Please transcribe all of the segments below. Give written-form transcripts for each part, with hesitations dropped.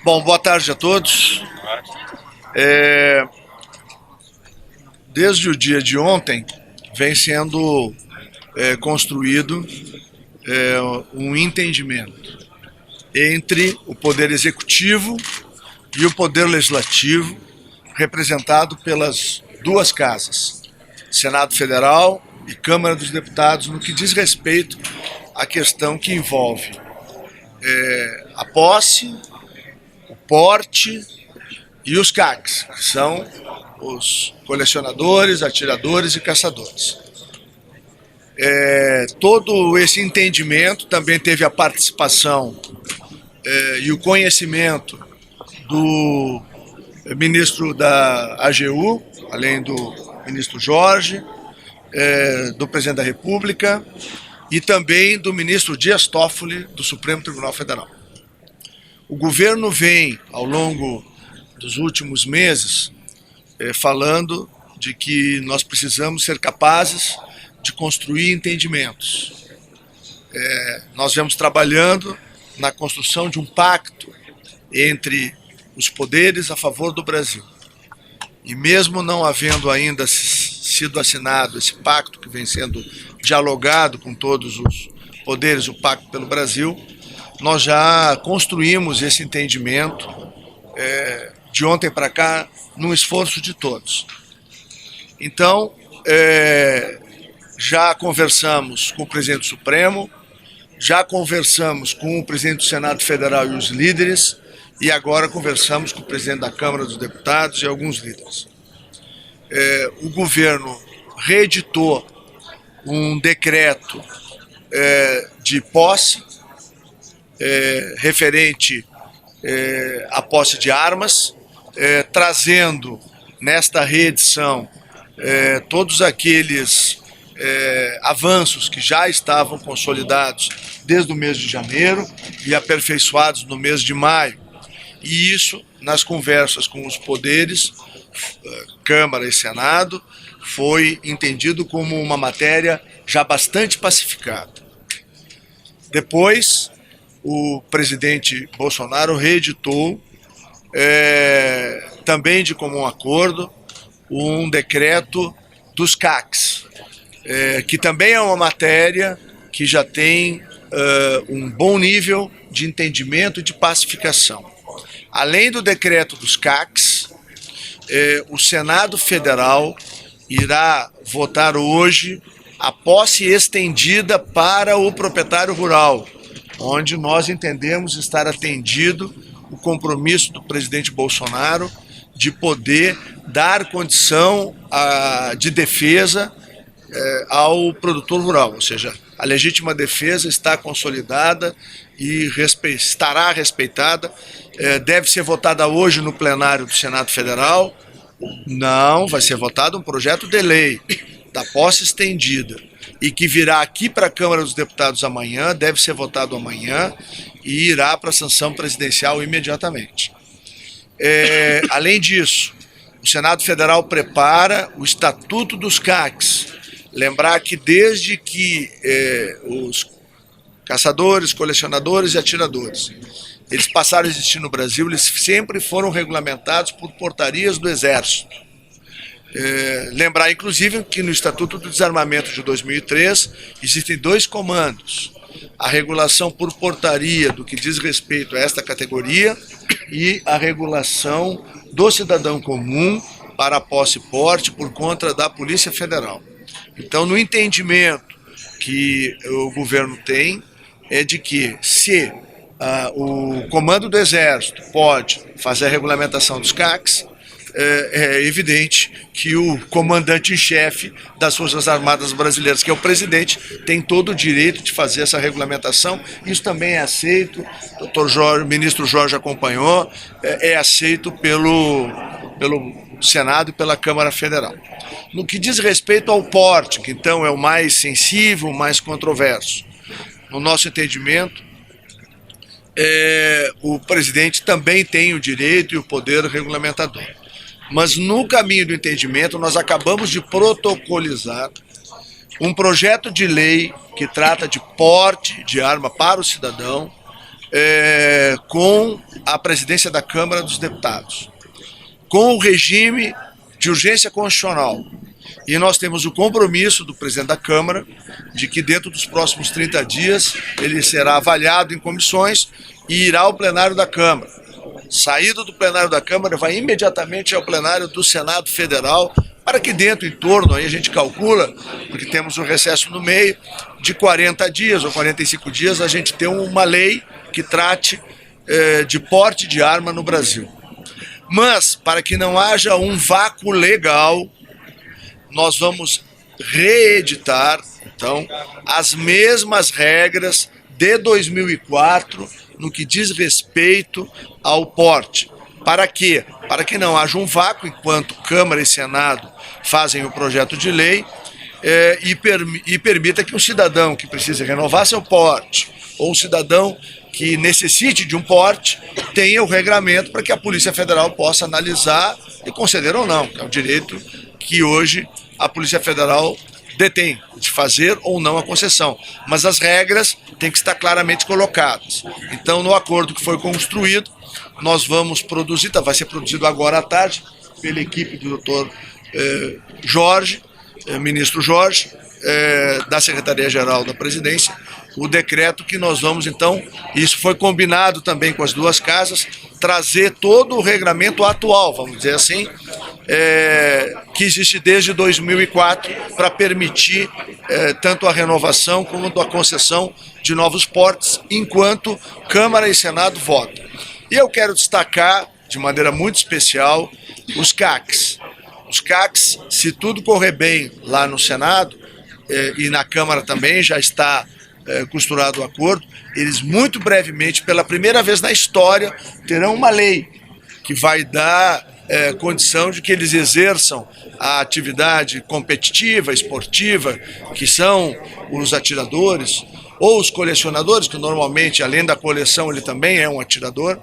Bom, boa tarde a todos. Desde o dia de ontem vem sendo construído um entendimento entre o Poder Executivo e o Poder Legislativo, representado pelas duas casas, Senado Federal e Câmara dos Deputados, no que diz respeito à questão que envolve a posse, o porte e os CACs, que são os colecionadores, atiradores e caçadores. Todo esse entendimento também teve a participação e o conhecimento do ministro da AGU, além do ministro Jorge, do presidente da República e também do ministro Dias Toffoli, do Supremo Tribunal Federal. O governo vem, ao longo dos últimos meses, falando de que nós precisamos ser capazes de construir entendimentos. Nós vemos trabalhando na construção de um pacto entre os poderes a favor do Brasil. E mesmo não havendo ainda sido assinado esse pacto, que vem sendo dialogado com todos os poderes, o Pacto pelo Brasil, nós já construímos esse entendimento de ontem para cá, num esforço de todos. Então, já conversamos com o presidente do Supremo, já conversamos com o presidente do Senado Federal e os líderes, e agora conversamos com o presidente da Câmara dos Deputados e alguns líderes. O governo reeditou um decreto de posse, referente à posse de armas, trazendo nesta reedição todos aqueles avanços que já estavam consolidados desde o mês de janeiro e aperfeiçoados no mês de maio. E isso, nas conversas com os poderes, Câmara e Senado, foi entendido como uma matéria já bastante pacificada. Depois, o presidente Bolsonaro reeditou, também de comum acordo, um decreto dos CACs, que também é uma matéria que já tem um bom nível de entendimento e de pacificação. Além do decreto dos CACs, o Senado Federal irá votar hoje a posse estendida para o proprietário rural, onde nós entendemos estar atendido o compromisso do presidente Bolsonaro de poder dar condição de defesa ao produtor rural, ou seja, a legítima defesa está consolidada e estará respeitada. Deve ser votada hoje no plenário do Senado Federal. Não, vai ser votado um projeto de lei da posse estendida e que virá aqui para a Câmara dos Deputados amanhã, deve ser votado amanhã e irá para a sanção presidencial imediatamente. Além disso, o Senado Federal prepara o Estatuto dos CACs. Lembrar que desde que os caçadores, colecionadores e atiradores, eles passaram a existir no Brasil, eles sempre foram regulamentados por portarias do Exército. Lembrar, inclusive, que no Estatuto do Desarmamento de 2003 existem dois comandos: a regulação por portaria do que diz respeito a esta categoria e a regulação do cidadão comum para a posse e porte por conta da Polícia Federal. Então, no entendimento que o governo tem, é de que se o comando do Exército pode fazer a regulamentação dos CACs, é evidente que o comandante em chefe das Forças Armadas Brasileiras, que é o presidente, tem todo o direito de fazer essa regulamentação. Isso também é aceito, o ministro Jorge acompanhou, é aceito pelo Senado e pela Câmara Federal. No que diz respeito ao porte, que então é o mais sensível, o mais controverso, no nosso entendimento, o presidente também tem o direito e o poder regulamentador. Mas no caminho do entendimento, nós acabamos de protocolizar um projeto de lei que trata de porte de arma para o cidadão, com a presidência da Câmara dos Deputados, com o regime de urgência constitucional. E nós temos o compromisso do presidente da Câmara de que dentro dos próximos 30 dias ele será avaliado em comissões e irá ao plenário da Câmara. Saído do plenário da Câmara, vai imediatamente ao plenário do Senado Federal, para que dentro, em torno, aí a gente calcula, porque temos um recesso no meio, de 40 dias ou 45 dias, a gente tem uma lei que trate de porte de arma no Brasil. Mas, para que não haja um vácuo legal, nós vamos reeditar, então, as mesmas regras de 2004 no que diz respeito ao porte. Para quê? Para que não haja um vácuo enquanto Câmara e Senado fazem o projeto de lei e permita que um cidadão que precise renovar seu porte ou um cidadão que necessite de um porte tenha o regramento para que a Polícia Federal possa analisar e conceder ou não, que é um direito que hoje a Polícia Federal detém, de fazer ou não a concessão. Mas as regras têm que estar claramente colocadas. Então, no acordo que foi construído, nós vamos produzir, vai ser produzido agora à tarde, pela equipe do doutor Jorge, ministro Jorge, da Secretaria-Geral da Presidência, o decreto que nós vamos, então, isso foi combinado também com as duas casas, trazer todo o regramento atual, vamos dizer assim, que existe desde 2004 para permitir tanto a renovação como a concessão de novos portes, enquanto Câmara e Senado votam. E eu quero destacar, de maneira muito especial, os CACs. Os CACs, se tudo correr bem lá no Senado, e na Câmara também já está costurado o acordo, eles muito brevemente, pela primeira vez na história, terão uma lei que vai dar condição de que eles exerçam a atividade competitiva, esportiva, que são os atiradores, ou os colecionadores, que normalmente, além da coleção, ele também é um atirador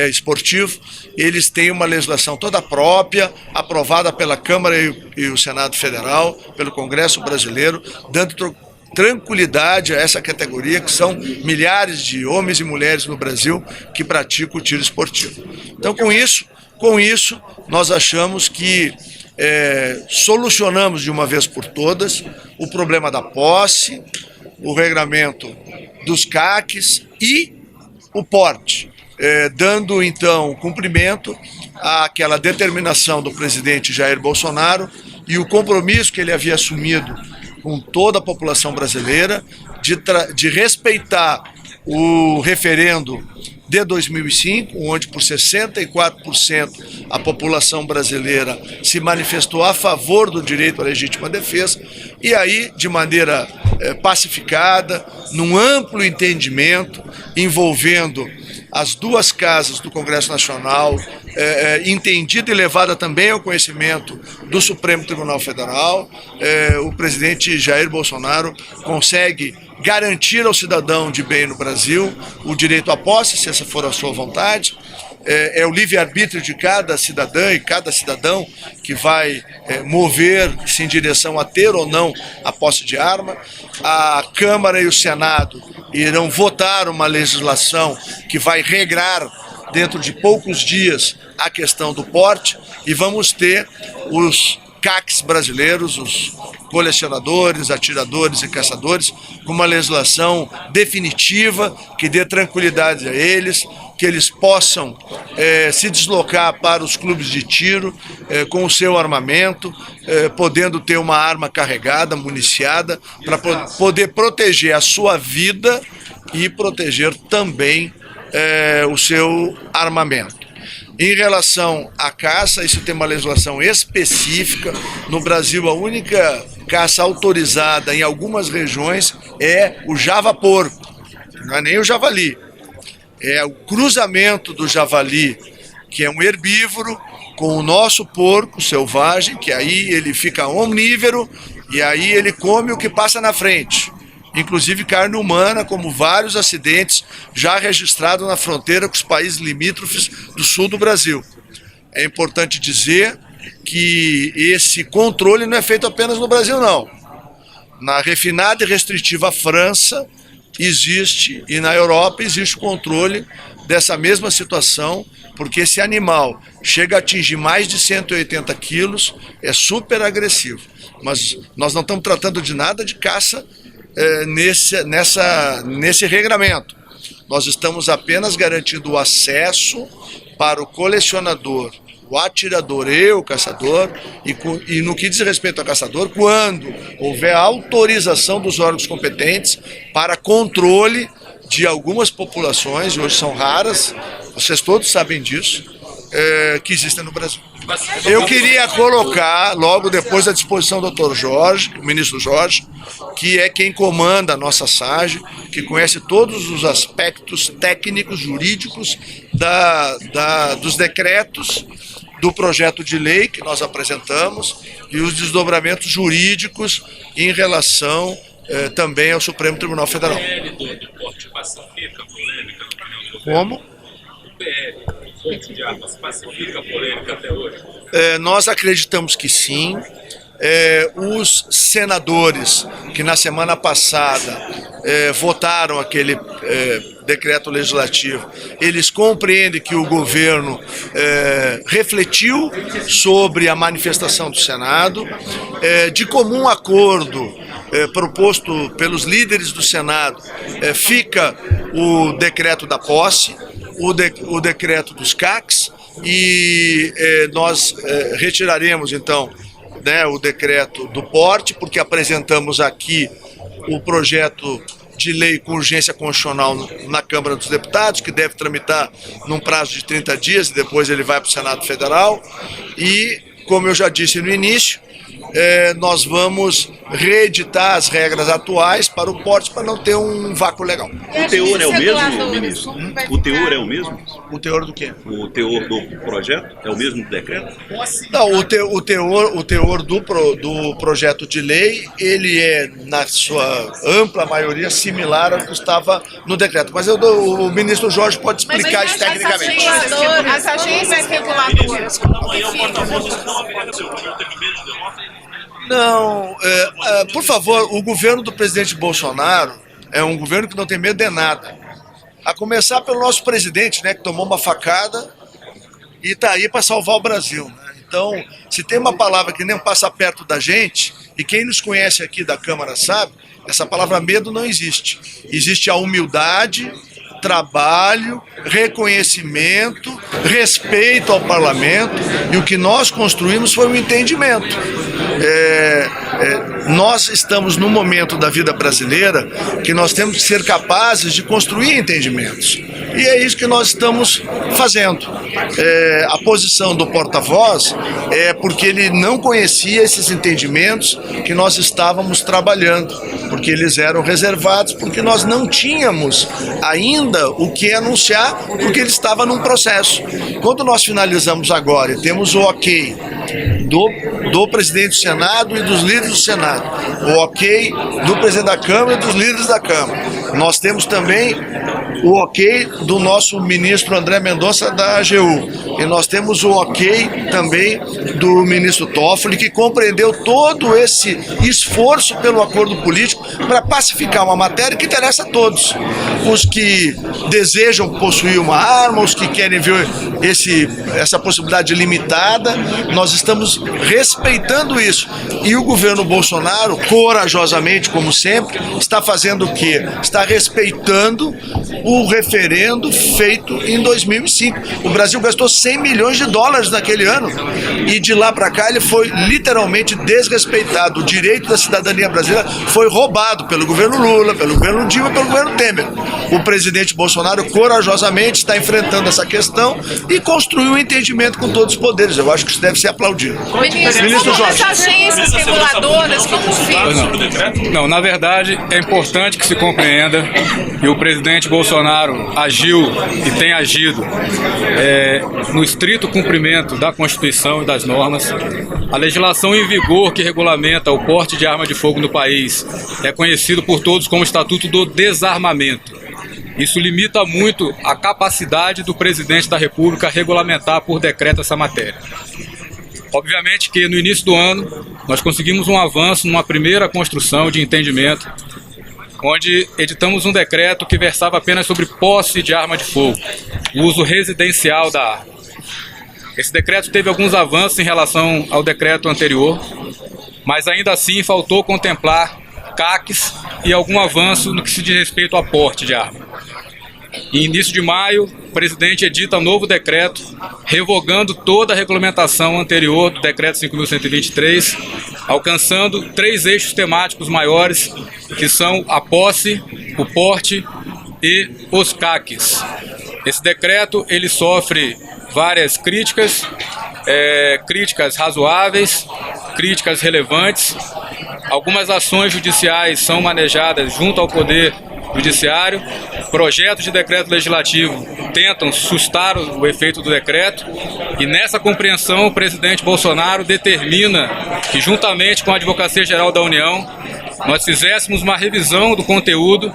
esportivo. Eles têm uma legislação toda própria, aprovada pela Câmara e o Senado Federal, pelo Congresso Brasileiro, dando tranquilidade a essa categoria, que são milhares de homens e mulheres no Brasil que praticam o tiro esportivo. Então, com isso, nós achamos que solucionamos de uma vez por todas o problema da posse, o regramento dos CACs e o porte, dando então cumprimento àquela determinação do presidente Jair Bolsonaro e o compromisso que ele havia assumido com toda a população brasileira de respeitar o referendo de 2005, onde por 64% a população brasileira se manifestou a favor do direito à legítima defesa, e aí, de maneira pacificada, num amplo entendimento, envolvendo as duas casas do Congresso Nacional, entendida e levada também ao conhecimento do Supremo Tribunal Federal, o presidente Jair Bolsonaro consegue garantir ao cidadão de bem no Brasil o direito à posse, se essa for a sua vontade. É o livre-arbítrio de cada cidadã e cada cidadão que vai mover-se em direção a ter ou não a posse de arma. A Câmara e o Senado irão votar uma legislação que vai regrar dentro de poucos dias a questão do porte, e vamos ter os CACs brasileiros, os colecionadores, atiradores e caçadores, com uma legislação definitiva que dê tranquilidade a eles, que eles possam se deslocar para os clubes de tiro com o seu armamento, podendo ter uma arma carregada, municiada, para poder proteger a sua vida e proteger também o seu armamento. Em relação à caça, isso tem uma legislação específica. No Brasil, a única caça autorizada em algumas regiões é o java-porco, não é nem o javali. É o cruzamento do javali, que é um herbívoro, com o nosso porco selvagem, que aí ele fica omnívoro e aí ele come o que passa na frente. Inclusive carne humana, como vários acidentes já registrados na fronteira com os países limítrofes do sul do Brasil. É importante dizer que esse controle não é feito apenas no Brasil, não. Na refinada e restritiva França, existe, e na Europa existe o controle dessa mesma situação, porque esse animal chega a atingir mais de 180 quilos, é super agressivo. Mas nós não estamos tratando de nada de caça nesse regramento. Nós estamos apenas garantindo o acesso para o colecionador, o atirador e o caçador, e no que diz respeito ao caçador, quando houver autorização dos órgãos competentes para controle de algumas populações, hoje são raras, vocês todos sabem disso, que existem no Brasil. Eu queria colocar, logo depois, à disposição do Dr. Jorge, o ministro Jorge, que é quem comanda a nossa SAGE, que conhece todos os aspectos técnicos, jurídicos dos decretos do projeto de lei que nós apresentamos e os desdobramentos jurídicos em relação também ao Supremo Tribunal Federal. O PL do porte pacifica a polêmica, na opinião do governo? Como? O PL do porte de armas pacifica a polêmica até hoje? Nós acreditamos que sim. Os senadores que na semana passada votaram aquele decreto legislativo, eles compreendem que o governo refletiu sobre a manifestação do Senado, de comum acordo proposto pelos líderes do Senado, fica o decreto da posse, o decreto dos CACs, e nós retiraremos então o decreto do porte, porque apresentamos aqui o projeto de lei com urgência constitucional na Câmara dos Deputados, que deve tramitar num prazo de 30 dias e depois ele vai para o Senado Federal. E, como eu já disse no início, nós vamos reeditar as regras atuais para o porte, para não ter um vácuo legal. O teor é o mesmo, ministro? O teor é o mesmo? O teor do quê? O teor do projeto é o mesmo do decreto? Não, o teor do projeto de lei, ele é, na sua ampla maioria, similar ao que estava no decreto. Mas o ministro Jorge pode explicar isso tecnicamente. As agências reguladoras. Não, por favor, o governo do presidente Bolsonaro é um governo que não tem medo de nada. A começar pelo nosso presidente, né, que tomou uma facada e está aí para salvar o Brasil, né? Então, se tem uma palavra que nem passa perto da gente, e quem nos conhece aqui da Câmara sabe, essa palavra medo não existe. Existe a humildade, trabalho, reconhecimento, respeito ao parlamento, e o que nós construímos foi um entendimento. Nós estamos num momento da vida brasileira que nós temos que ser capazes de construir entendimentos, e é isso que nós estamos fazendo. A posição do porta-voz é porque ele não conhecia esses entendimentos que nós estávamos trabalhando, porque eles eram reservados, porque nós não tínhamos ainda o que anunciar, porque ele estava num processo. Quando nós finalizamos agora e temos o ok do presidente do Senado e dos líderes do Senado, o ok do presidente da Câmara e dos líderes da Câmara, nós temos também o ok do nosso ministro André Mendonça da AGU, e nós temos o ok também do ministro Toffoli, que compreendeu todo esse esforço pelo acordo político para pacificar uma matéria que interessa a todos. Os que desejam possuir uma arma, os que querem ver essa possibilidade limitada, nós estamos respeitando isso. E o governo Bolsonaro, corajosamente, como sempre, está fazendo o quê? Está respeitando o referendo feito em 2005. O Brasil gastou 100 milhões de dólares naquele ano, e de lá para cá ele foi literalmente desrespeitado. O direito da cidadania brasileira foi roubado pelo governo Lula, pelo governo Dilma e pelo governo Temer. O presidente Bolsonaro corajosamente está enfrentando essa questão e construiu um entendimento com todos os poderes. Eu acho que isso deve ser aplaudido. Ministro Jorge, as agências reguladoras, como fica? Não, na verdade é importante que se compreenda que o presidente Bolsonaro agiu e tem agido no estrito cumprimento da Constituição e das normas. A legislação em vigor que regulamenta o porte de arma de fogo no país é conhecido por todos como Estatuto do Desarmamento. Isso limita muito a capacidade do presidente da República regulamentar por decreto essa matéria. Obviamente que no início do ano nós conseguimos um avanço numa primeira construção de entendimento onde editamos um decreto que versava apenas sobre posse de arma de fogo, o uso residencial da arma. Esse decreto teve alguns avanços em relação ao decreto anterior, mas ainda assim faltou contemplar CACs e algum avanço no que se diz respeito ao porte de arma. Em início de maio, o presidente edita um novo decreto, revogando toda a regulamentação anterior do decreto 5.123, alcançando 3 eixos temáticos maiores, que são a posse, o porte e os CACs. Esse decreto ele sofre várias críticas, críticas razoáveis, críticas relevantes. Algumas ações judiciais são manejadas junto ao Poder Judiciário. Projetos de decreto legislativo tentam sustar o efeito do decreto, e nessa compreensão o presidente Bolsonaro determina que, juntamente com a Advocacia Geral da União, nós fizéssemos uma revisão do conteúdo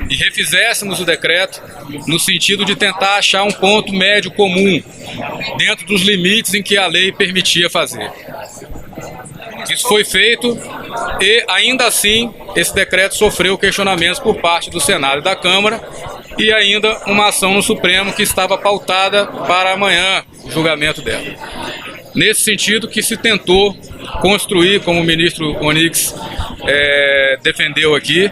e refizéssemos o decreto no sentido de tentar achar um ponto médio comum dentro dos limites em que a lei permitia fazer. Isso foi feito e, ainda assim, esse decreto sofreu questionamentos por parte do Senado e da Câmara, e ainda uma ação no Supremo que estava pautada para amanhã, o julgamento dela. Nesse sentido que se tentou construir, como o ministro Onyx defendeu aqui,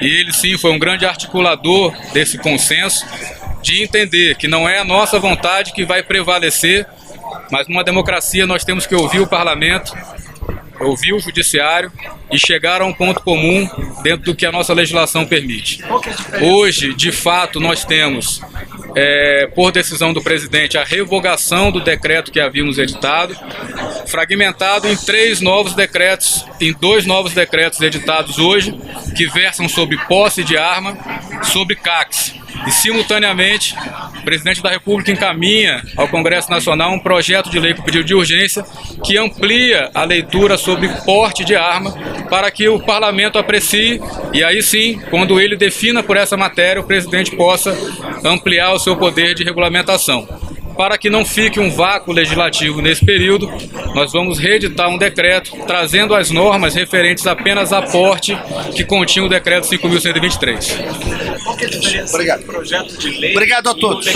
e ele sim foi um grande articulador desse consenso, de entender que não é a nossa vontade que vai prevalecer, mas numa democracia nós temos que ouvir o parlamento, ouvir o judiciário e chegar a um ponto comum dentro do que a nossa legislação permite. Hoje, de fato, nós temos, por decisão do presidente, a revogação do decreto que havíamos editado, fragmentado em 3 novos decretos, em 2 novos decretos editados hoje, que versam sobre posse de arma, sobre CACs. E, simultaneamente, o presidente da República encaminha ao Congresso Nacional um projeto de lei com pedido de urgência que amplia a leitura sobre porte de arma para que o parlamento aprecie e aí sim, quando ele defina por essa matéria, o presidente possa ampliar o seu poder de regulamentação. Para que não fique um vácuo legislativo nesse período, nós vamos reeditar um decreto trazendo as normas referentes apenas a porte que continha o decreto 5.123. Obrigado. Obrigado a todos.